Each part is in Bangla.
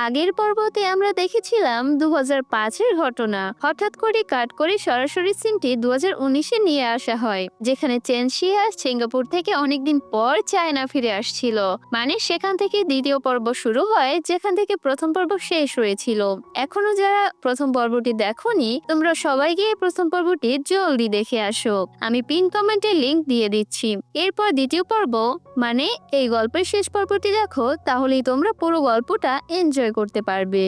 আগের পর্বতে আমরা দেখেছিলাম 2005-এর ঘটনা। হঠাৎ করে কাট করে সরাসরি সিনটি 2019-এ নিয়ে আসা হয়, যেখানে চেন শিয়া সিঙ্গাপুর থেকে অনেকদিন পর চায়না ফিরে আসছিল। মানে সেখান থেকে দ্বিতীয় পর্ব শুরু হয়, যেখান থেকে প্রথম পর্ব শেষ হয়েছিল। এখনো যারা প্রথম পর্বটি দেখোনি, তোমরা সবাই গিয়ে প্রথম পর্বটি জলদি দেখে আসো। আমি পিন কমেন্টে লিংক দিয়ে দিচ্ছি। এরপর দ্বিতীয় পর্ব মানে এই গল্পের শেষ পর্বটি দেখো, তাহলেই তোমরা পুরো গল্পটা এনজয় করতে পারবে।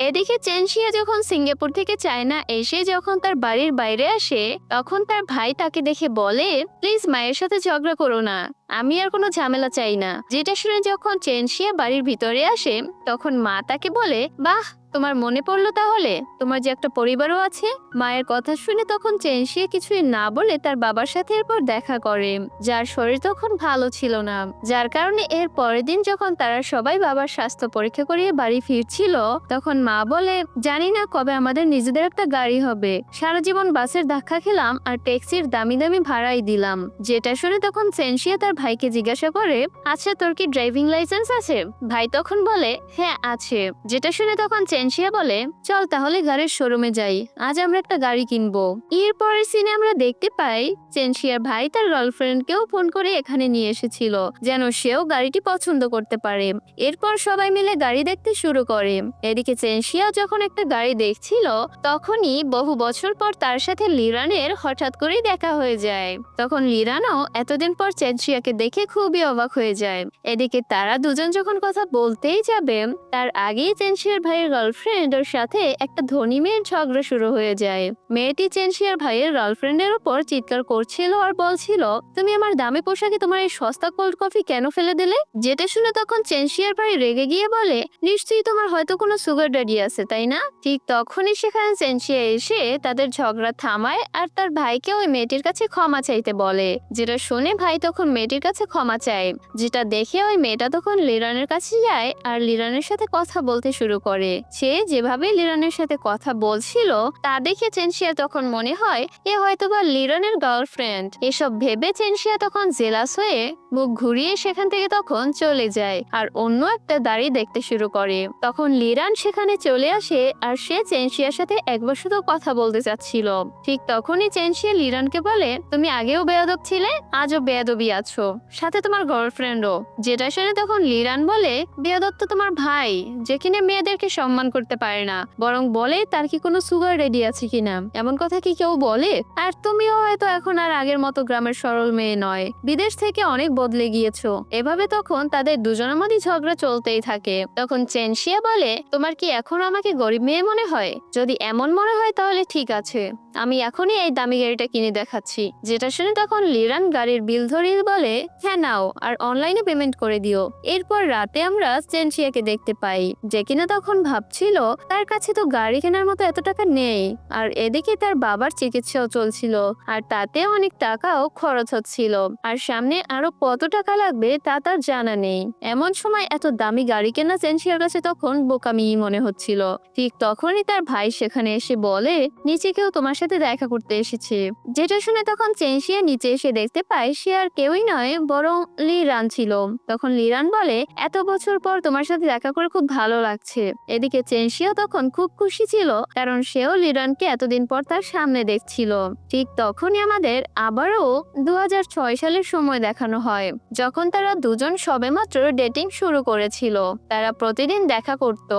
এদিকে চেন শিয়া যখন সিঙ্গাপুর থেকে চায়না এসে যখন তার বাড়ির বাইরে আসে, তখন তার ভাই তাকে দেখে বলে, প্লিজ মায়ের সাথে ঝগড়া করো না, আমি আর কোনো ঝামেলা চাই না। যেটা শুনে যখন চেন শিয়া বাড়ির ভিতরে আসে, তখন মা তাকে বলে, বাহ, তোমার মনে পড়লো তাহলে, তোমার যে একটা পরিবারও আছে। মায়ের কথা শুনে তখন চেন শিয়া কিছুই না বলে তার বাবার সাথে এরপর দেখা করে, যার শরীর তখন ভালো ছিল না। যার কারণে এর পরের দিন যখন তারা সবাই বাবার স্বাস্থ্য পরীক্ষা করিয়ে বাড়ি ফিরছিল, তখন মা বলে, জানি না কবে আমাদের নিজেদের একটা গাড়ি হবে। সারা জীবন বাসের ধাক্কা খেলাম আর ট্যাক্সির দামি দামি ভাড়াই দিলাম। যেটা শুনে তখন চেন শিয়া তার ভাইকে জিজ্ঞাসা করে, আচ্ছা তোর কি ড্রাইভিং লাইসেন্স আছে? ভাই তখন বলে, হ্যাঁ আছে। যেটা শুনে তখন চেন শিয়া বলে, চল তাহলে গাড়ির শোরুমে যাই, আজ আমরা একটা গাড়ি কিনবো। এর পরের সিনে আমরা দেখতে পাই চেন শিয়ার ভাই তার গার্লফ্রেন্ডকেও ফোন করে এখানে নিয়ে এসেছিল, যেন সেও গাড়িটি পছন্দ করতে পারে। এরপর সবাই মিলে গাড়ি দেখতে শুরু করে। এদিকে চেন শিয়া যখন একটা গাড়ি দেখছিল, তখনই বহু বছর পর তার সাথে লিরানের হঠাৎ করেই দেখা হয়ে যায়। তখন লিরানও এতদিন পর চেন শিয়াকে দেখে খুবই অবাক হয়ে যায়। এদিকে তারা দুজন যখন কথা বলতেই যাবে, তার আগেই চেন শিয়ার ভাইয়ের গার্লফ্রেন্ড ওর সাথে একটা ধনী মেয়ের ঝগড়া শুরু হয়ে যায়। মেয়েটি চেন শিয়ার ভাইয়ের গার্লফ্রেন্ডের উপর চিৎকার করছিল আর বলছিল, তুমি আমার দামি পোশাকে তোমার এই সস্তা কোল্ড কফি কেন ফেলে দিলে? যেটা শুনে তখন চেন শিয়ার ভাই রেগে গিয়ে বলে, নিশ্চয়ই তোমার হয়তো কোনো সুগার ড্যাডি আছে, তাই না? ঠিক তখনই সেখানে চেন শিয়া এসে তাদের ঝগড়া থামায় আর তার ভাইকে ওই মেয়েটির কাছে ক্ষমা চাইতে বলে। যেটা শুনে ভাই তখন মেয়েটির কাছে ক্ষমা চায়। যেটা দেখে ওই মেয়েটা তখন লিরানের কাছে যায় আর লিরানের সাথে কথা বলতে শুরু করে। সে যেভাবে লিরানের সাথে কথা বলছিল তা দেখে চেন শিয়া তখন মনে হয় এ হয়তোবা লিরানের গার্লফ্রেন্ড। এসব ভেবে চেন শিয়া তখন জেলাস হয়ে মুখ ঘুরিয়ে সেখান থেকে তখন চলে যায় আর অন্য একটা দাড়ি দেখতে শুরু করে। তখন লিরান সেখানে চলে আসে আর সে চেন শিয়ার সাথে একবার শুধু কথা বলতে চাচ্ছিল। ঠিক তখনই চেন শিয়া লিরানকে বলে, তুমি আগেও বেয়াদব ছিলে, আজও বেয়াদবি আছো, সাথে তোমার গার্লফ্রেন্ডও। যেটা শুনে তখন লিরান বলে, বেয়াদব তো তোমার ভাই, যে কিনা মেয়েদেরকে সম্মান করতে পারে না, বরং বলে তার কি কোনো সুগার রেডি আছে কিনা। এমন কথা কি কেউ বলে? আর তুমিও হয়তো এখন আর আগের মতো গ্রামের সরল মেয়ে নয়, বিদেশ থেকে অনেক বদলে গিয়েছো। এভাবে তখন তাদের দুজনের মধ্যে ঝগড়া চলতেই থাকে। তখন চেন শিয়া বলে, তোমার কি এখন আমাকে গরিব মেয়ে মনে হয়? যদি এমন মনে হয় তাহলে ঠিক আছে, আমি এখনই এই দামি গাড়িটা কিনে দেখাচ্ছি। যেটা শুনে তখন লিরান গাড়ির বিল ধরিয়ে বলে, হ্যাঁ নাও, আর অনলাইনে পেমেন্ট করে দিও। এরপর রাতে আমরা চেন শিয়াকে দেখতে পাই, যে কিনা তখন ভাবছিল তার কাছে তো গাড়ি কেনার মতো এত টাকা নেই, আর এদিকে তার বাবার চিকিৎসাও চলছিল আর তাতে অনেক টাকাও খরচ হচ্ছিল, আর সামনে আরো কত টাকা লাগবে তা তার জানা নেই। এমন সময় এত দামি গাড়ি কেনা চেন শিয়ার কাছে তখন বোকামি মনে হচ্ছিল। ঠিক তখনই তার ভাই সেখানে এসে বলে, নিচে কেউ তোমার সাথে দেখা করতে এসেছে। যেটা শুনে তখন চেন শিয়া নিচে এসে দেখতে পায় সে আর কেউই নয়, বরং লিরান ছিল। তখন লিরান বলে, এত বছর পর তোমার সাথে দেখা করে খুব ভালো লাগছে। এদিকে চেন শিয়া তখন খুব খুশি ছিল, কারণ সেও লিরানকে এতদিন পর তার সামনে দেখছিল। ঠিক তখনই আমাদের আবারও 2006 সালের সময় দেখানো হয়, যখন তারা দুজন সবেমাত্র ডেটিং শুরু করেছিল। তারা প্রতিদিন দেখা করত,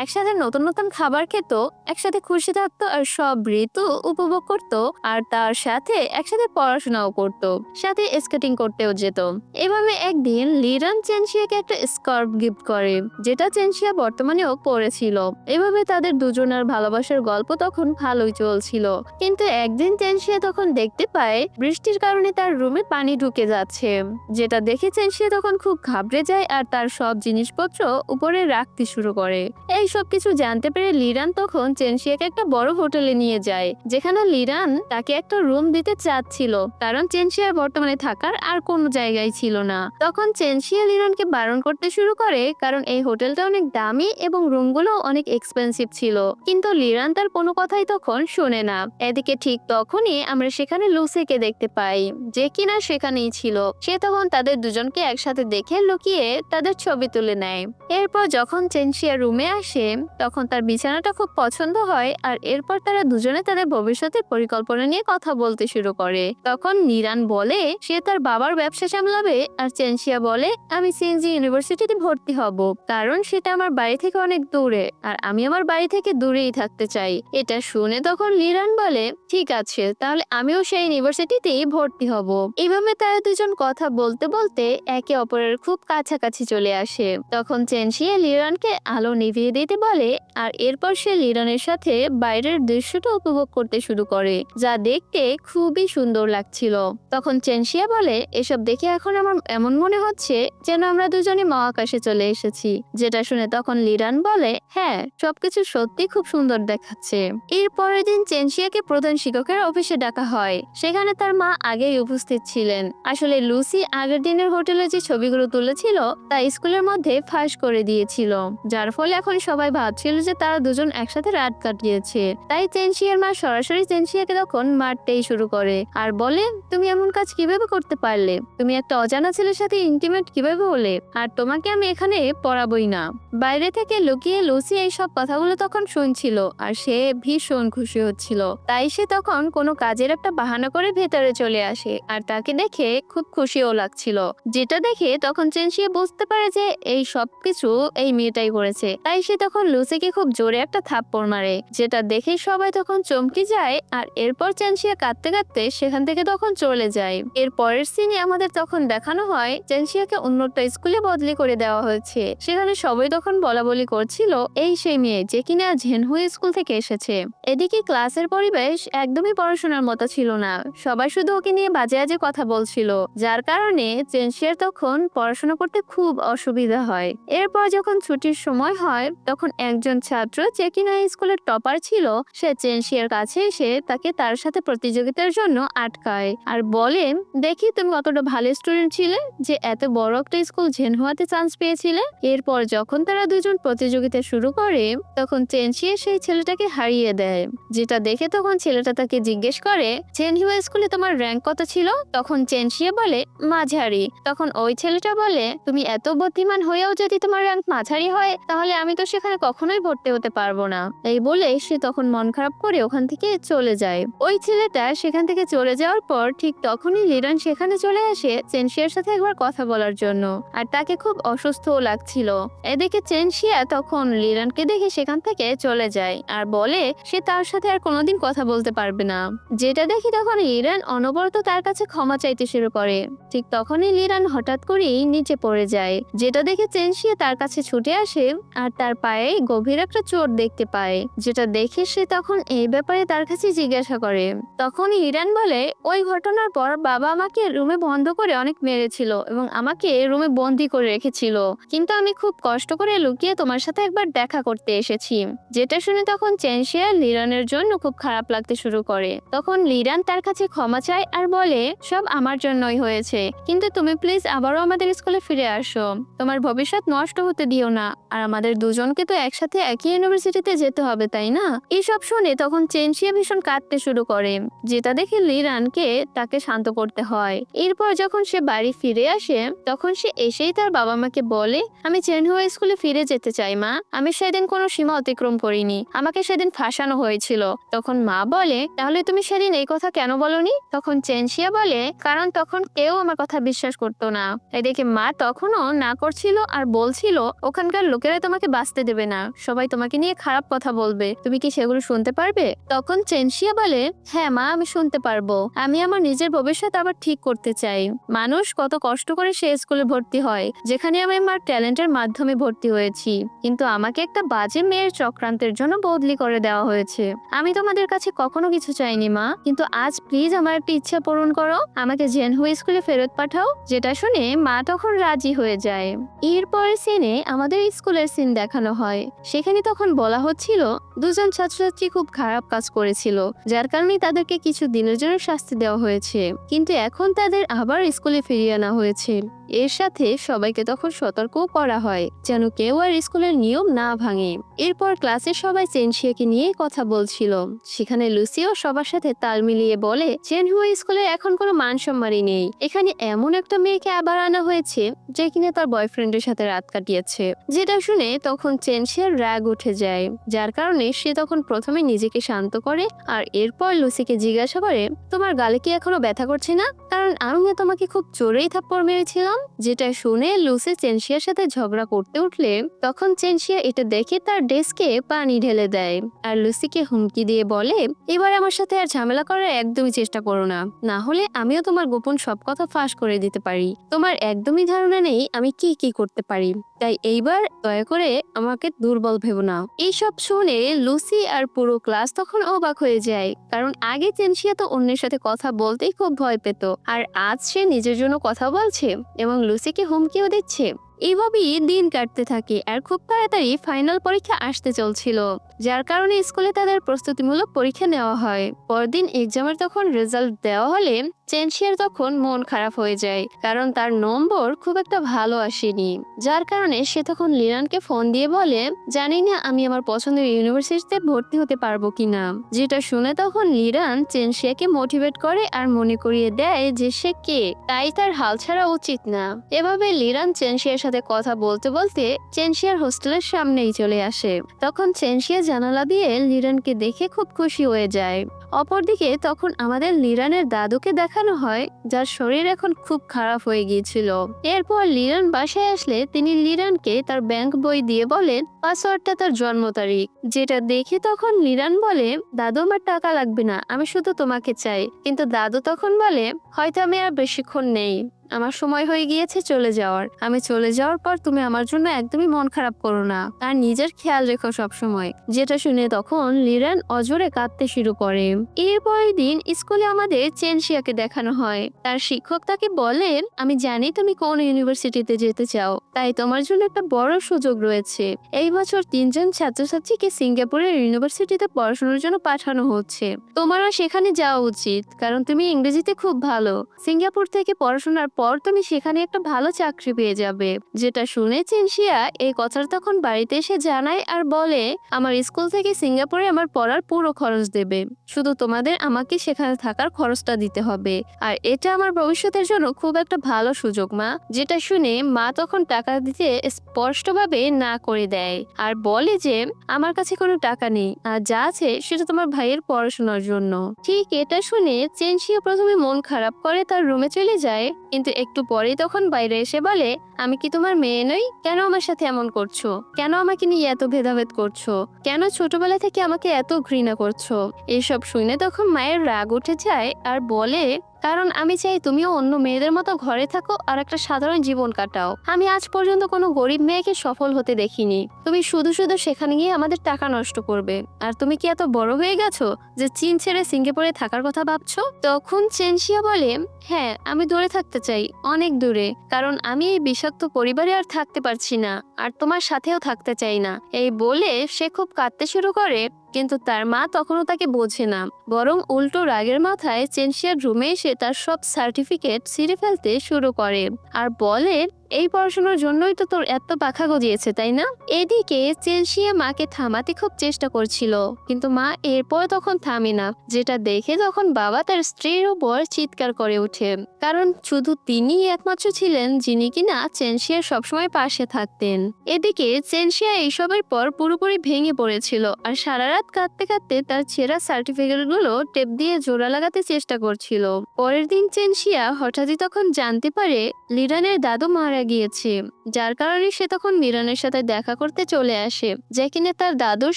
একসাথে নতুন নতুন খাবার খেত, একসাথে খুশি থাকতো আর সব ঋতু উপভোগ করত, আর তার সাথে একসাথে পড়াশোনাও করত, সাথে স্কেটিং করতেও যেত। এভাবে একদিন লিরান চেন শিয়াকে একটা স্কার্ফ গিফট করে, যেটা চেন শিয়া বর্তমানেও পরেছিল। এভাবে তাদের দুজনের ভালোবাসার গল্প তখন ভালোই চলছিল। কিন্তু একদিন চেন শিয়া তখন দেখতে পায় বৃষ্টির কারণে তার রুমে পানি ঢুকে যাচ্ছে, যেটা দেখে চেন শিয়া তখন খুব ঘাবড়ে যায় আর তার সব জিনিসপত্র উপরে রাখতে শুরু করে। এই সব কিছু জানতে পেরে লিরান তখন চেন শিয়াকে একটা বড় হোটেলে নিয়ে যায়, যেখানে যেখানে লিরান তাকে একটা রুম দিতে চাচ্ছিল, কারণ চেনশিয়ার বর্তমানে থাকার আর কোনো জায়গায় ছিল না। তখন চেনশিয়া লিরানকে বারণ করতে শুরু করে, কারণ এই হোটেলটা অনেক দামি এবং রুমগুলো অনেক এক্সপেন্সিভ ছিল। কিন্তু লিরান তার কোনো কথাই তখন শোনে না। এদিকে ঠিক তখনই আমরা সেখানে লুসিকে দেখতে পাই, যে কিনা সেখানেই ছিল। সে তখন তাদের দুজনকে একসাথে দেখে লুকিয়ে তাদের ছবি তুলে নেয়। এরপর যখন চেনশিয়া রুমে আসে, তখন তার বিছানাটা খুব পছন্দ হয়, আর এরপর তারা দুজনে তাদের ভবিষ্যতের পরিকল্পনা নিয়ে কথা বলতে শুরু করে। তখন লিরান বলে সে তার বাবার ব্যবসা সামলাবে, আর চেনশিয়া বলে আমি সিএনজি ইউনিভার্সিটিতে ভর্তি হব, কারণ সেটা আমার বাড়ি থেকে অনেক দূরে, আর আমি আমার বাড়ি থেকে দূরেই থাকতে চাই। এটা শুনে তখন লিরান বলে ঠিক আছে, তাহলে আমিও সেই ইউনিভার্সিটিতেই ভর্তি হব। এইভাবে তারা দুজন কথা বলতে বলতে একে অপরের খুব কাছাকাছি চলে আসে। তখন চেনশিয়া লিরানকে আলো নিভিয়ে দিতে বলে, আর এরপর সে লিরানের সাথে বাইরের দৃশ্যটা উপভোগ করতে শুরু করে, যা দেখতে খুবই সুন্দর লাগছিল। তখন চেনশিয়া বলে এসব দেখে এখন আমার এমন মনে হচ্ছে যেন আমরা দুজনে মহাকাশে চলে এসেছি। যেটা শুনে তখন লিরান বলে হ্যাঁ, সবকিছু সত্যি খুব সুন্দর দেখাচ্ছে। এর পরের দিন চেনশিয়াকে প্রধান শিক্ষকের অফিসে ডাকা হয়। সেখানে তার মা আগেই উপস্থিত ছিলেন। আসলে লুসি আগের দিনের হোটেলে যে ছবিগুলো তুলেছিল তা স্কুলের মধ্যে ফাঁস করে দিয়েছিল, যার ফলে এখন সবাই ভাবছিল যে তারা দুজন একসাথে রাত কাটিয়েছে। তাই চেনশিয়ার মা সরাসরি চেনশিয়াকে তখন মারতেই শুরু করে, আর বলে তুমি এমন কাজ কিভাবে করতে পারলে? তুমি একটা অজানা ছেলের সাথে ইন্টিমেট কিভাবে হলে? আর তোমাকে আমি এখানে পড়াবই না। বাইরে থেকে লুকিয়ে লুসি এই সব কথাগুলো তখন শুনছিল, আর সে ভীষণ খুশি হচ্ছিল। তাই সে তখন কোনো কাজের একটা বাহানা করে ভেতরে চলে আসে, আর তাকে দেখে খুব খুশিও লাগছিল। যেটা দেখে তখন চেনশিয়া বুঝতে পারে যে এই সবকিছু এই মেয়েটাই করেছে। তাই সে তখন লুসিকে খুব জোরে একটা থাপ্পড় মারে, যেটা দেখে সবাই তখন চমকে যায়। আর এরপর চেনশিয়া কাঁদতে কাঁদতে সেখান থেকে তখন চলে যায়। এর পরের সিনে আমাদের তখন দেখানো হয় চেনশিয়াকে অন্য একটা স্কুলে বদলি করে দেওয়া হয়েছে। সেখানে সবাই তখন বলা বলি করছিল এই সেই মেয়ে যে কিনা ঝেনহুই স্কুল থেকে এসেছে। এদিকে ক্লাসের পরিবেশ একদমই পড়াশোনার মতো ছিল না, সবাই শুধু ওকে নিয়ে বাজে বাজে কথা বলছিল, যার কারণে চেনশিয়ার তখন পড়াশোনা করতে খুব অসুবিধা হয়। এরপর যখন ছুটির সময় হয়, তখন একজন ছাত্র যে কিনা স্কুলের টপার ছিল, সে চেনশিয়ার কাছে এসে তাকে তার সাথে প্রতিযোগিতার জন্য আটকায়, আর বলে দেখি তুমি কতটা ভালো স্টুডেন্ট ছিলে যে এত বড় একটা স্কুল ঝেনহুয়াতে চান্স পেয়েছিলে। এরপর যখন তারা দুজন প্রতিযোগিতা শুরু করে, তখন চেনশিয়া সেই ছেলেটাকে হারিয়ে দেয়। যেটা দেখে তখন ছেলেটা তাকে জিজ্ঞেস করে ঝেনহুয়া স্কুলে তোমার র্যাঙ্ক কত ছিল? তখন চেনশিয়া বলে মাঝারি। তখন ওই ছেলেটা বলে তুমি এত বুদ্ধিমান হয়েও যদি তোমার র্যাঙ্ক মাঝারি হয়, তাহলে আমি তো সেখানে কখনোই ভর্তি হতে পারবো না। এই বলে সে তখন মন খারাপ করে ওখান থেকে চলে যায়। ওই ছেলেটা সেখান থেকে চলে যাওয়ার পর ঠিক তখনই লিরান সেখানে চলে আসে চেনশিয়ার সাথে একবার কথা বলার জন্য, আর তাকে খুব অসুস্থও লাগছিল। এদিকে চেনশিয়া তখন লিরানকে দেখে সেখান থেকে চলে যায়, আর বলে সে তার সাথে আর কোনোদিন কথা বলতে পারবে না। যেটা দেখি তখন লিরান অনবরত তার কাছে ক্ষমা চাইতে শুরু করে। ঠিক তখনই লিরান হঠাৎ করেই নিচে পড়ে যায়, যেটা দেখে চেনশিয়া তার কাছে ছুটে আসে, আর তার পায়ে গভীর একটা চোট দেখতে পায়। যেটা দেখে সে তখন এই ব্যাপারে তার কাছে জিজ্ঞাসা করে। তখন লিরান বলে ওই ঘটনার পর বাবা আমাকে রুমে বন্ধ করে অনেক মেরেছিল এবং আমাকে রুমে বন্দি করে রেখেছিল, কিন্তু আমি খুব কষ্ট করে লুকিয়ে তোমার সাথে একবার দেখা করতে এসেছি। যেটা শুনে তখন চেনশিয়া লিরানের জন্য খুব খারাপ লাগতে শুরু করে। তখন লিরান তার কাছে ক্ষমা চায় আর বলে সব আমার জন্যই হয়েছে, কিন্তু তুমি প্লিজ আবারও আমাদের স্কুলে ফিরে আসো, তোমার ভবিষ্যৎ নষ্ট হতে দিও না, আর আমাদের দুজনকে তো একসাথে একই ইউনিভার্সিটিতে যেতে হবে তাই না? এইসব শুনে তখন চেনশিয়া ভীষণ কাঁদতে শুরু করে, যেটা দেখে লিরানকে তাকে শান্ত করতে হয়। এরপর যখন সে বাড়ি ফিরে আসে, তখন সে এসেই তার বাবা মাকে বলে আমি ঝেনহুয়া স্কুলে ফিরে যেতে চাই মা, আমি সেদিন কোনো সীমা অতিক্রম করিনি, আমাকে সেদিন ফাঁসানো হয়েছিল। তখন মা বলে তাহলে তুমি সেদিন এই কথা কেন বলনি? তখন চেনশিয়া বলে কারণ তখন কেউ আমার কথা বিশ্বাস করতো না। এদিকে মা তখনও না করছিল আর বলছিল ওখানকার লোকেরা তোমাকে বাঁচতে দেবে না, সবাই তোমাকে নিয়ে খারাপ কথা বলবে, তুমি কি সেগুলো শুনতে পারবে? তখন চেনশিয়া বলে হ্যাঁ মা, আমি শুনতে পারবো, আমি আমার নিজের ভবিষ্যৎ আবার ঠিক করতে চাই। মানুষ কত কষ্ট করে সে স্কুলে ভর্তি হয় যেখানে আমি আমার ট্যালেন্টের মাধ্যমে ভর্তি হয়েছি, কিন্তু আমাকে একটা বাজে মেয়ের চক্রান্তের জন্য বদলি করে দেওয়া হয়েছে। আমি তোমাদের কাছে কখনো কিছু চাইনি মা, কিন্তু আজ প্লিজ আমার একটা ইচ্ছা পূরণ করো, আমাকে ঝেনহুই স্কুলে ফেরত পাঠাও। যেটা শুনে মা তখন রাজি হয়ে যায়। এরপরের সিনে আমাদের স্কুলের সিন দেখানো হয়। সেখানে তখন বলা হচ্ছিল দুজন ছাত্রছাত্রী খুব খারাপ কাজ করেছে। করেছিল, যার কারণে তাদেরকে কিছু দিনের জন্য শাস্তি দেওয়া হয়েছে। কিন্তু এখন তাদের আবার স্কুলে ফিরিয়ে আনা হয়েছে। এর সাথে সবাইকে তখন সতর্কও করা হয় যেন কেউ আর স্কুলের নিয়ম না ভাঙে। এরপর ক্লাসে সবাই চেনশিয়াকে নিয়ে কথা বলছিল। সেখানে লুসিও সবার সাথে তাল মিলিয়ে বলে, চেনহুয়া স্কুলে এখন কোনো মান সম্মানই নেই। এখানে এমন একটা মেয়েকে আবার আনা হয়েছে যে কিনা তার বয়ফ্রেন্ডের সাথে রাত কাটিয়েছে। যেটা শুনে তখন চেনশিয়ার রাগ উঠে যায়, যার কারণে সে তখন প্রথমে নিজেকে শান্ত করে আর এরপর লুসিকে জিজ্ঞাসা করে, তোমার গালে কি এখনো ব্যথা করছে না? কারণ আমি তোমাকে খুব জোরেই থাপ্পড় মেরেছিলাম। যেটা শুনে লুসি চেনশিয়ার সাথে ঝগড়া করতে উঠলে তখন চেনশিয়া এটা দেখে তার ডেস্কে পানি ঢেলে দেয় আর লুসিকে হুমকি দিয়ে বলে, এবার আমার সাথে আর ঝামেলা করার একদমই চেষ্টা করো না, না হলে আমিও তোমার গোপন সব কথা ফাঁস করে দিতে পারি। তোমার একদমই ধারণা নেই আমি কি কি করতে পারি, তাই এইবার দয়া করে আমাকে দুর্বল ভেবো না। এইসব শুনে লুসি আর পুরো ক্লাস তখন অবাক হয়ে যায়, কারণ আগে চেনশিয়া তো অন্যের সাথে কথা বলতেই খুব ভয় পেত, আর আজ সে নিজের জন্য কথা বলছে এবং লুসিকে হুমকিও দিচ্ছে। এইভাবেই দিন কাটতে থাকে আর খুব তাড়াতাড়ি ফাইনাল পরীক্ষা আসতে চলছিল, যার কারণে স্কুলে তাদের প্রস্তুতিমূলক পরীক্ষা নেওয়া হয়। পরদিন এক্সামের তখন রেজাল্ট দেওয়া হলে চেনশিয়ার তখন মন খারাপ হয়ে যায়, কারণ তার নম্বর খুব একটা ভালো আসেনি। যার কারণে সে তখন লিরানকে ফোন দিয়ে বলে, জানি না আমি আমার পছন্দের ইউনিভার্সিটিতে ভর্তি হতে পারবো কিনা। যেটা শুনে তখন লিরান চেনশিয়াকে মোটিভেট করে আর মনে করিয়ে দেয় যে সে কে, তাই তার হাল ছাড়া উচিত না। এভাবে লিরান চেনশিয়ার সাথে কথা বলতে বলতে চেনশিয়ার হোস্টেলের সামনেই চলে আসে। তখন চেনশিয়া জানালা দিয়ে লিরানকে দেখে খুব খুশি হয়ে যায়। অপরদিকে তখন আমাদের লিরানের দাদুকে দেখানো হয়, যার শরীর এখন খুব খারাপ হয়ে গিয়েছিল। এরপর লিরান বাসায় আসলে তিনি লিরানকে তার ব্যাংক বই দিয়ে বলেন পাসওয়ার্ডটা তার জন্ম তারিখ। যেটা দেখে তখন লিরান বলে, দাদু আমার টাকা লাগবে না, আমি শুধু তোমাকে চাই। কিন্তু দাদু তখন বলে, হয়তো আমি আর বেশিক্ষণ নেই, আমার সময় হয়ে গিয়েছে চলে যাওয়ার। আমি চলে যাওয়ার পর তুমি আমার জন্য একদমই মন খারাপ করো না, আর নিজের খেয়াল রেখো সব সময়। যেটা শুনে তখন লিরান অজরে কাঁদতে শুরু করে। এরপরের দিন স্কুলে আমাদের চেনশিয়াকে দেখানো হয়। তার শিক্ষক তাকে বলেন, আমি জানি তুমি কোন ইউনিভার্সিটিতে যেতে চাও, তাই তোমার জন্য একটা বড় সুযোগ রয়েছে। এই বছর 3 জন ছাত্রছাত্রীকে সিঙ্গাপুরের ইউনিভার্সিটিতে পড়াশোনার জন্য পাঠানো হচ্ছে। তোমারও সেখানে যাওয়া উচিত, কারণ তুমি ইংরেজিতে খুব ভালো। সিঙ্গাপুর থেকে পড়াশোনার পর তুমি সেখানে একটা ভালো চাকরি পেয়ে যাবে। যেটা শুনে চেনশিয়া এই কথাটা তখন বাড়িতে এসে জানায় আর বলে, আমার স্কুল থেকে সিঙ্গাপুরে আমার পড়ার পুরো খরচ দেবে, শুধু তোমাদের আমাকে সেখানে থাকার খরচটা দিতে হবে। আর এটা আমার ভবিষ্যতের জন্য খুব একটা ভালো সুযোগ মা। যেটা শুনে মা তখন টাকা দিতে স্পষ্টভাবে না করে দেয় আর বলে যে আমার কাছে কোনো টাকা নেই, আর যা আছে সেটা তোমার ভাইয়ের পড়াশোনার জন্য। ঠিক এটা শুনে চেনশিয়া প্রথমে মন খারাপ করে তার রুমে চলে যায়, কিন্তু একটু পরেই তখন বাইরে এসে বলে, আমি কি তোমার মেয়ে নই? কেন আমার সাথে এমন করছো? কেন আমাকে নিয়ে এত ভেদাভেদ করছো? কেন ছোটবেলা থেকে আমাকে এত ঘৃণা করছো? এইসব শুনে তখন মায়ের রাগ উঠে যায় আর বলে, কারণ আমি চাই তুমিও অন্য মেয়েদের মতো ঘরে থাকো আর একটা সাধারণ জীবন কাটাও। আমি আজ পর্যন্ত কোনো গরিব মেয়েকে সফল হতে দেখিনি। তুমি শুধু শুধু সেখানে গিয়ে আমাদের টাকা নষ্ট করবে। আর তুমি কি এত বড় হয়ে গেছো যে চীন ছেড়ে সিঙ্গাপুরে থাকার কথা ভাবছো? তখন চেনশিয়া বলে, হ্যাঁ আমি দূরে থাকতে চাই, অনেক দূরে, কারণ আমি এই বিষাক্ত পরিবারে আর থাকতে পারছি না, আর তোমার সাথেও থাকতে চাই না। এই বলে সে খুব কাঁদতে শুরু করে, কিন্তু তার মা তখনও তাকে বোঝে না, বরং উল্টো রাগের মাথায় চেনশিয়ার রুমে এসে তার সব সার্টিফিকেট ছিঁড়ে ফেলতে শুরু করে আর বলে, এই পড়াশোনার জন্যই তো তোর এত পাখা গজিয়েছে তাই না? এদিকে চেনশিয়া মাকে থামাতে খুব চেষ্টা করছিল, কিন্তু মা এরপর তখন থামে না। যেটা দেখে তখন বাবা তার স্ত্রীর উপর চিৎকার করে ওঠে, কারণ শুধু তিনিই একমাত্র ছিলেন যিনি কিনা চেনশিয়ার সবসময় পাশে থাকতেন। এদিকে চেনশিয়া এইসবের পর পুরোপুরি ভেঙে পড়েছিল আর সারা রাত কাঁদতে কাঁদতে তার ছেঁড়া সার্টিফিকেটগুলো টেপ দিয়ে জোড়া লাগাতে চেষ্টা করছিল। পরের দিন চেনশিয়া হঠাৎই তখন জানতে পারে লিরানের দাদু মারা গিয়েছে, যার কারণে সে তখন লিরানের সাথে দেখা করতে চলে আসে, যে কিনা তার দাদুর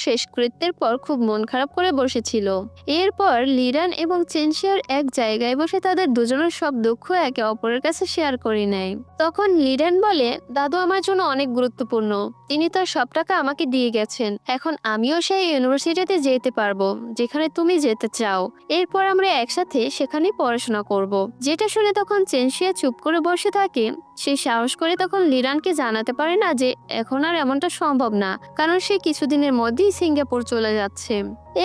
শেষকৃত্যের পর খুব মন খারাপ করে বসেছিল। এরপর লিরান এবং চেনশিয়ার এক জায়গায় বসে তাদের দুজনের সব দুঃখ একে অপরের কাছে শেয়ার করে নেয়। তখন লিরান বলে, দাদু আমার জন্য অনেক গুরুত্বপূর্ণ, তিনি তার সব টাকা আমাকে দিয়ে গেছেন। এখন আমিও সেই ইউনিভার্সিটিতে যেতে পারবো যেখানে তুমি যেতে চাও। এরপর আমরা একসাথে সেখানে পড়াশোনা করব। যেটা শুনে তখন চেনশিয়া চুপ করে বসে থাকে। সে সাহস করে তখন লিরানকে জানাতে পারে না যে এখন আর এমনটা সম্ভব না, কারণ সে কিছুদিনের মধ্যেই সিঙ্গাপুর চলে যাচ্ছে।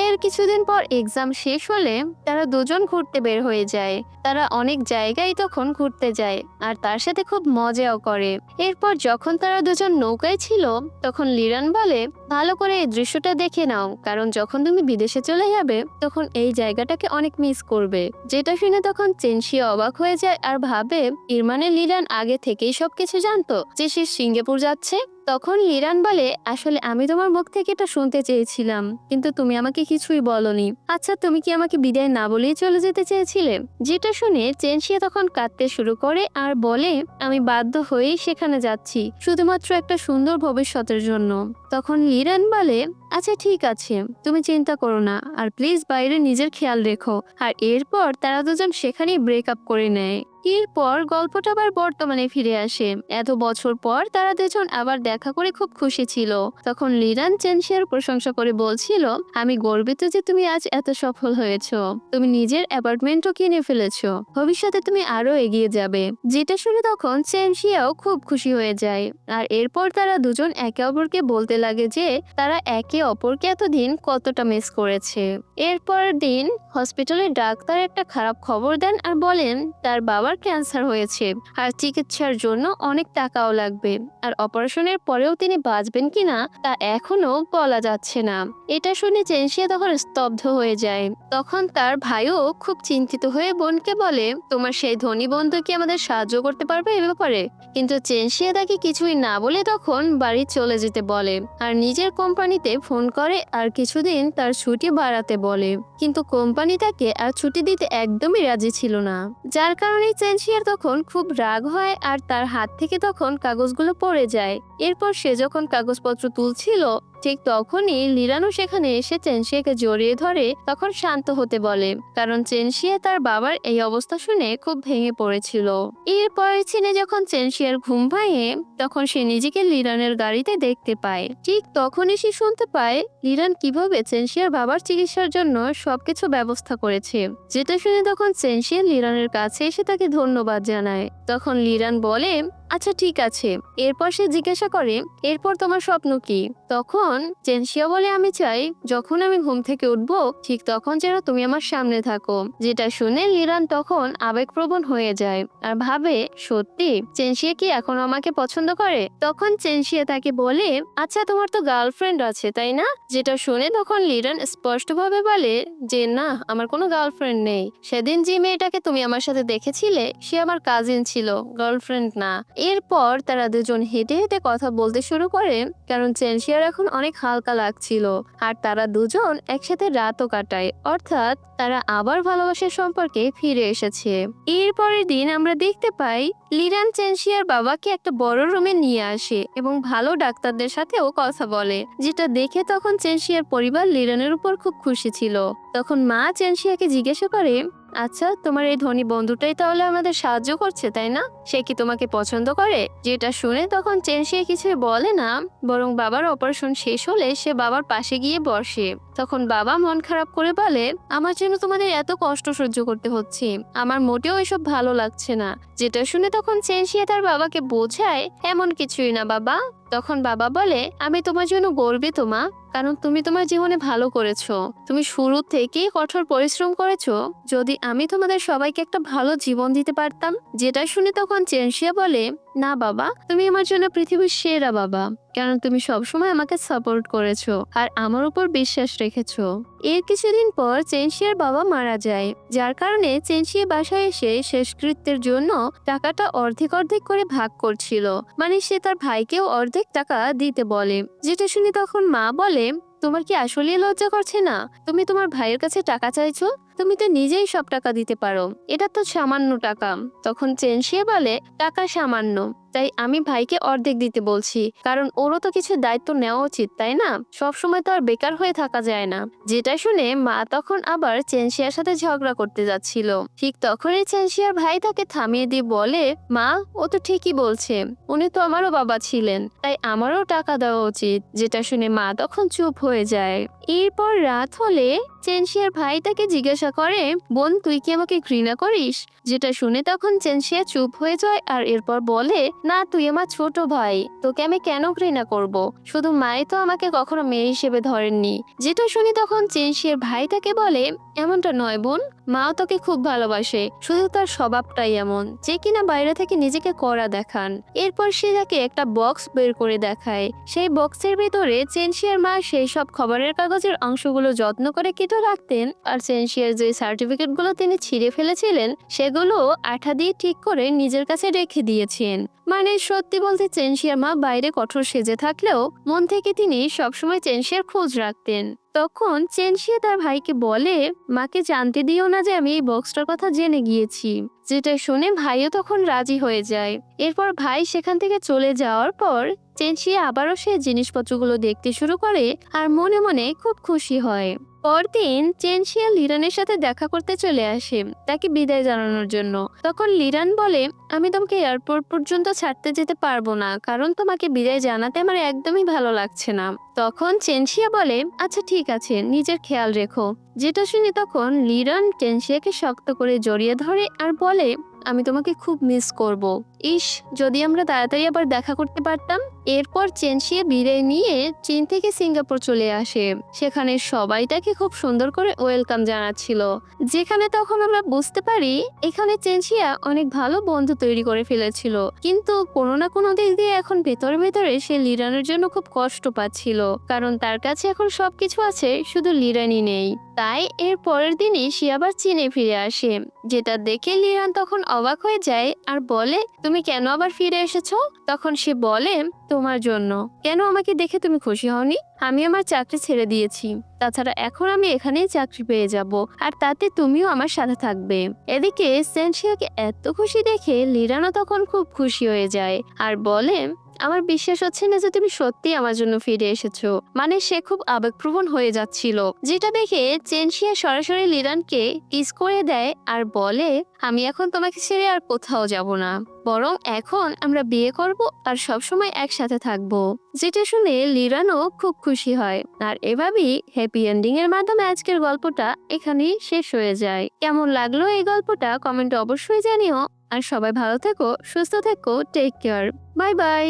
এর কিছুদিন পর এক্সাম শেষ হলে তারা দুজন ঘুরতে বের হয়ে যায়। তারা অনেক জায়গায় তখন ঘুরতে যায় আর তার সাথে খুব মজাও করে। এরপর যখন তারা দুজন নৌকায় ছিল তখন লিরান বলে, ভালো করে এই দৃশ্যটা দেখে নাও, কারণ যখন তুমি বিদেশে চলে যাবে তখন এই জায়গাটাকে অনেক মিস করবে। যেটা শুনে তখন চেনশিয়া অবাক হয়ে যায় আর ভাবে এর মানে লিরান আগে থেকেই সবকিছু জানতো যে সে সিঙ্গাপুর যাচ্ছে। তখন লিরান বলে, আসলে আমি তোমার মুখ থেকে এটা শুনতে চেয়েছিলাম, কিন্তু তুমি আমাকে কিছুই বলনি। আচ্ছা, তুমি কি আমাকে বিদায় না বলেই চলে যেতে চেয়েছিলে? যেটা শুনে চেনশিয়া তখন কাঁদতে শুরু করে আর বলে, আমি বাধ্য হয়েই সেখানে যাচ্ছি, শুধুমাত্র একটা সুন্দর ভবিষ্যতের জন্য। তখন লিরান বলে, আচ্ছা ঠিক আছে, তুমি চিন্তা করো না, আর প্লিজ বাইরে নিজের খেয়াল রেখো। আর এরপর তারা দুজন সেখানেই ব্রেকআপ করে নেয়। এরপর গল্পটা আবার বর্তমানে ফিরে আসে। এত বছর পর তারা দুজন আবার দেখা করে খুব খুশি ছিল। তখন লিরান চেনশিয়ার প্রশংসা করে বলছিল, আমি গর্বিত যে তুমি আজ এত সফল হয়েছো, তুমি নিজের অ্যাপার্টমেন্টও কিনে ফেলেছো, ভবিষ্যতে তুমি আরো এগিয়ে যাবে। যেটা শুনে তখন চেনশিয়াও খুব খুশি হয়ে যায়। আর এরপর তারা দুজন একে অপরকে বলতে লাগে যে তারা একে অপরকে এতদিন কতটা মিস করেছে। এরপরের দিন হসপিটালের ডাক্তার একটা খারাপ খবর দেন আর বলেন তার বাবার ক্যান্সার হয়েছে আর চিকিৎসার জন্য অনেক টাকাও লাগবে, আর অপারেশনের পরেও তিনি বাঁচবেন কিনা তা এখনো বলা যাচ্ছে না। এটা শুনে চেনশিয়া তখন স্তব্ধ হয়ে যায়। তখন তার ভাইও খুব চিন্তিত হয়ে বোনকে বলে, তোমার সেই ধনী বন্ধু কি আমাদের সাহায্য করতে পারবে এ ব্যাপারে? কিন্তু চেনশিয়া তাকে কিছুই না বলে তখন বাড়ি চলে যেতে বলে আর নিজের কোম্পানিতে ফোন করে আর কিছুদিন তার ছুটি বাড়াতে বলে। কিন্তু কোম্পানি তাকে আর ছুটি দিতে একদমই রাজি ছিল না, যার কারণে চেনশিয়ার তখন খুব রাগ হয় আর তার হাত থেকে তখন কাগজগুলো পড়ে যায়। এরপর সে যখন কাগজপত্র তুলছিল ঠিক তখনই লিরানও সেখানে এসে চেনশিয়াকে জড়িয়ে ধরে তখন শান্ত হতে বলে, কারণ চেনশিয়া তার বাবার এই অবস্থা শুনে খুব ভেঙে পড়েছিল। এরপরের সিনে যখন চেনশিয়ার ঘুম ভাঙে তখন সে নিজেকে লিরানের গাড়িতে দেখতে পায়। ঠিক তখনই সে শুনতে পায় লিরান কিভাবে চেনশিয়ার বাবার চিকিৎসার জন্য সবকিছু ব্যবস্থা করেছে। যেটা শুনে তখন চেনশিয়া লিরানের কাছে এসে তাকে ধন্যবাদ জানায়। তখন লিরান বলে, আচ্ছা ঠিক আছে। এরপর সে জিজ্ঞাসা করে, এরপর তোমার স্বপ্ন কি? তখন চেনশিয়া বলে, আমি চাই যখন আমি ঘুম থেকে উঠবো ঠিক তখন যেন তুমি আমার সামনে থাকো। যেটা শুনে লিরান তখন আবেগপ্রবণ হয়ে যায় আর ভাবে, সত্যি চেনশিয়া কি এখন আমাকে পছন্দ করে? তখন চেনশিয়া তাকে বলে, আচ্ছা তোমার তো গার্লফ্রেন্ড আছে তাই না? যেটা শুনে তখন লিরান স্পষ্টভাবে বলে যে না, আমার কোনো গার্লফ্রেন্ড নেই। সেদিন যে মেয়েটাকে তুমি আমার সাথে দেখেছিলে সে আমার কাজিন ছিল, গার্লফ্রেন্ড না। এরপর তারা দুজন হেঁটে হেঁটে কথা বলতে শুরু করে, কারণ চেনশিয়ার এখন অনেক হালকা লাগছিল আর তারা দুজন একসাথে রাতও কাটায়, অর্থাৎ তারা আবার ভালোবাসার সম্পর্কে ফিরে এসেছে। এরপরের দিন আমরা দেখতে পাই লিরান চেনশিয়ার বাবাকে একটা বড় রুমে নিয়ে আসে এবং ভালো ডাক্তারদের সাথেও কথা বলে, যেটা দেখে তখন চেনশিয়ার পরিবার লিরানের উপর খুব খুশি ছিল। তখন মা চেনশিয়াকে জিজ্ঞাসা করে, আচ্ছা তোমার এই ধনী বন্ধুটাই তাহলে আমাদের সাহায্য করছে তাই না? সে কি তোমাকে পছন্দ করে? যেটা শুনে তখন চেনশিয়া কিছুই বলে না, বরং বাবার অপারেশন শেষ হলে সে বাবার পাশে গিয়ে বসে। তখন বাবা মন খারাপ করে বলে, আমার জন্য তোমাদের এত কষ্ট সহ্য করতে হচ্ছে, আমার মোটেও এসব ভালো লাগছে না। যেটা শুনে তখন চেনশিয়া তার বাবাকে বোঝায়, এমন কিছুই না বাবা। তখন বাবা বলে, আমি তোমার জন্য গর্বিত মা, কারণ তুমি তোমার জীবনে ভালো করেছো, তুমি শুরু থেকেই কঠোর পরিশ্রম করেছো। যদি আমি তোমাদের সবাইকে একটা ভালো জীবন দিতে পারতাম। যেটা শুনে তখন চেনশিয়া বলে, না বাবা, তুমি আমার জন্য পৃথিবীর সেরা বাবা, কারণ তুমি সবসময় আমাকে সাপোর্ট করেছো আর আমার উপর বিশ্বাস রেখেছো। এর কিছুদিন পর চেনশিয়ার বাবা মারা যায়, যার কারণে চেনশিয়া বাসায় এসে শেষকৃত্যের জন্য টাকাটা অর্ধেক অর্ধেক করে ভাগ করছিল, মানে সে তার ভাইকেও অর্ধেক টাকা দিতে বলে। যেটা শুনে তখন মা বলে, তোমার কি আসলে লজ্জা করছে না? তুমি তোমার ভাইয়ের কাছে টাকা চাইছো, তুমি তো নিজেই সব টাকা দিতে পারো, এটা তো সামান্য টাকা। তখন চেনশিয়া বলে, টাকা সামান্য, তাই আমি ভাইকে অর্ধেক দিতে বলছি, কারণ ওরও তো কিছু দায়িত্ব নেওয়া উচিত তাই না? সবসময় তো আর বেকার হয়ে থাকা যায় না। যেটা শুনে মা তখন আবার চেনশিয়ার সাথে ঝগড়া করতে যাচ্ছিল। ঠিক তখনই চেনশিয়ার ভাই তাকে থামিয়ে দিয়ে বলে, মা ও তো ঠিকই বলছে, উনি তো আমারও বাবা ছিলেন, তাই আমারও টাকা দেওয়া উচিত। যেটা শুনে মা তখন চুপ হয়ে যায়। এরপর রাত হলে চেনশিয়ার ভাই তাকে জিজ্ঞাসা করে, বোন তুই কি আমাকে ঘৃণা করিস? যেটা শুনে তখন চেনশিয়া চুপ হয়ে যায় আর এরপর বলে, না তুই আমার ছোট ভাই, তোকে আমি কেন ঘৃণা করব? শুধু মাই তো আমাকে কখনো মেয়ে হিসেবে ধরেননি। যেটা শুনি তখন চেনশিয়ার ভাই তাকে বলে, এমনটা নয় বোন, মাও তোকে খুব ভালোবাসে, শুধু তার স্বভাবটাই এমন যে কিনা বাইরে থেকে নিজেকে কড়া দেখান। এরপর সে তাকে একটা বক্স বের করে দেখায়। সেই বক্সের ভেতরে চেনশিয়ার মা সেই সব খবরের কাগজের অংশগুলো যত্ন করে কেটে রাখতেন, আর চেনশিয়ার যে সার্টিফিকেটগুলো তিনি ছিঁড়ে ফেলেছিলেন সেগুলো আঠা দিয়ে ঠিক করে নিজের কাছে রেখে দিয়েছেন। মানে সত্যি বলতে চেনশিয়ার মা বাইরে কঠোর সেজে থাকলেও মন থেকে তিনি সবসময় চেনশিয়ার খোঁজ রাখতেন। তখন চেনশিয়া তার ভাইকে বলে, মাকে জানতে দিও না যে আমি এই বক্সটার কথা জেনে গিয়েছি। যেটা শুনে ভাইও তখন রাজি হয়ে যায়। এরপর ভাই সেখান থেকে চলে যাওয়ার পর চেনশিয়া আবারও সেই জিনিসপত্রগুলো দেখতে শুরু করে আর মনে মনে খুব খুশি হয়। পরদিন চেনশিয়া লিরানের সাথে দেখা করতে চলে আসে তাকে বিদায় জানানোর জন্য। তখন লিরান বলে, আমি তোমাকে এয়ারপোর্ট পর্যন্ত ছাড়তে যেতে পারবো না, কারণ তোমাকে বিদায় জানাতে আমার একদমই ভালো লাগছে না। তখন চেনশিয়া বলে, আচ্ছা ঠিক আছে, নিজের খেয়াল রেখো। যেটা শুনে তখন লিরান চেনশিয়াকে শক্ত করে জড়িয়ে ধরে আর বলে, আমি তোমাকে খুব মিস করব। ইস, যদি আমরা তাড়াতাড়ি আবার দেখা করতে পারতাম। এরপর চেনশিয়া বিদায় নিয়ে চীন থেকে সিঙ্গাপুর চলে আসে। সেখানে সবাই তাকে খুব সুন্দর করে ওয়েলকাম জানাচ্ছিল, যেখানে তখন আমরা বুঝতে পারি এখানে চেনশিয়া অনেক ভালো বন্ধু তৈরি করে ফেলেছিল। কিন্তু কোনো না কোনো দিক দিয়ে এখন ভেতরে ভেতরে সে লিরানের জন্য খুব কষ্ট পাচ্ছিল, কারণ তার কাছে এখন সবকিছু আছে, শুধু লিরানই নেই। তাই এর পরের দিনই সে আবার চীনে ফিরে আসে, যেটা দেখে লিরান তখন অবাক হয়ে যায় আর বলে, তুমি কেন আবার ফিরে এসেছো? তখন সে বলে, তোমার জন্য। কেন, আমাকে দেখে তুমি খুশি হওনি? আমি আমার চাকরি ছেড়ে দিয়েছি, তাছাড়া এখন আমি এখানেই চাকরি পেয়ে যাব, আর তাতে তুমিও আমার সাথে থাকবে। এদিকে সেনশিয়াকে এত খুশি দেখে লিরানও তখন খুব খুশি হয়ে যায় আর বলে, আমার বিশ্বাস হচ্ছে না যে তুমি সত্যি আমার জন্য ফিরে এসেছো। মানে সে খুব আবেগপ্রবণ হয়ে যাচ্ছিল, যেটা দেখে চেনশিয়া সরাসরি লিরানকে কিস করে দেয় আর বলে, আমি এখন তোমাকে ছেড়ে আর কোথাও যাব না, বরং এখন আমরা বিয়ে করব আর সবসময় একসাথে থাকবো। যেটা শুনে লিরানও খুব খুশি হয়। আর এভাবেই হ্যাপি এন্ডিং এর মাধ্যমে আজকের গল্পটা এখানেই শেষ হয়ে যায়। কেমন লাগলো এই গল্পটা কমেন্টে অবশ্যই জানিও। আর সবাই ভালো থেকো, সুস্থ থেকো, টেক কেয়ার, বাই বাই।